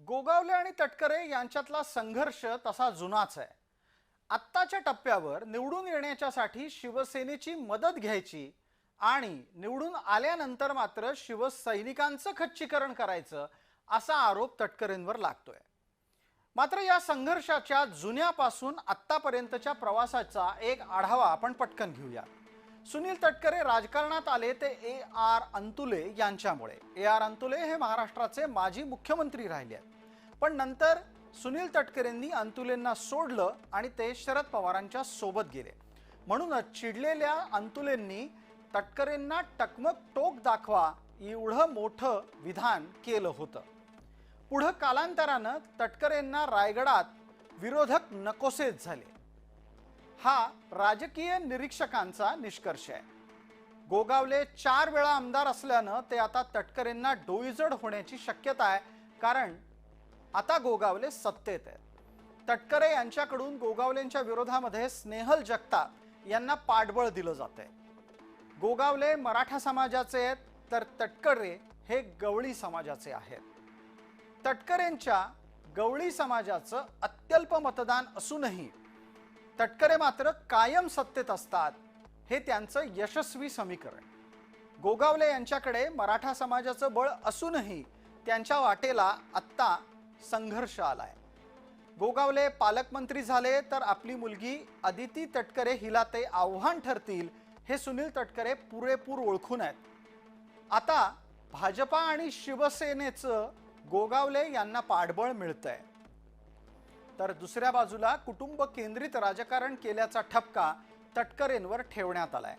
गोगावले आणि तटकरे यांच्यातला संघर्ष तसा जुनाच आहे। आत्ताच्या टप्प्यावर निवडून येण्याच्यासाठी शिवसेनेची मदत घ्यायची आणि निवडून आल्यानंतर मात्र शिवसैनिकांचं खच्चीकरण करायचं असा आरोप तटकरेंवर लागतोय। मात्र या संघर्षाच्या जुन्यापासून आत्तापर्यंतच्या प्रवासाचा एक आढावा आपण पटकन घेऊया। सुनील तटकरे राजकारणात आले ते ए.आर. अंतुले यांच्यामुळे। ए.आर. अंतुले हे महाराष्ट्राचे माजी मुख्यमंत्री राहिले आहेत, पण नंतर सुनील तटकरेंनी अंतुलेंना सोडलं आणि ते शरद पवारांच्या सोबत गेले। म्हणूनच चिडलेल्या अंतुलेंनी तटकरेंना टकमक टोक दाखवा एवढं मोठं विधान केलं होतं। पुढे कालांतरानं तटकरेंना रायगडात विरोधक नकोसेच झाले। हा राजकीय निरीक्षकांचा निष्कर्ष आहे। गोगावले 4 वेळा आमदार असल्यानं ते आता तटकरेंना डोईजड होण्याची शक्यता आहे, कारण आता गोगावले सत्तेत आहेत। तटकरे यांच्याकडून गोगावलेंच्या विरोधामध्ये स्नेहल जगताप यांना पाठबळ दिलं जातंय। गोगावले मराठा समाजाचे आहेत, तर तटकरे हे गवळी समाजाचे आहेत। तटकरेंच्या गवळी समाजाचं अत्यल्प मतदान असूनही तटकरे मात्र कायम सत्तेत असतात, हे त्यांचं यशस्वी समीकरण। गोगावले यांच्याकडे मराठा समाजाचं बळ असूनही त्यांच्या वाटेला आत्ता संघर्ष आलाय। गोगावले पालकमंत्री झाले तर आपली मुलगी अदिती तटकरे हिला ते आव्हान ठरतील, हे सुनील तटकरे पुरेपूर ओळखून आहेत। आता भाजपा आणि शिवसेनेचं गोगावले यांना पाठबळ मिळतंय, तर दुसऱ्या बाजूला कुटुंब केंद्रित राजकारण केल्याचा ठपका तटकरेंवर ठेवण्यात आलाय।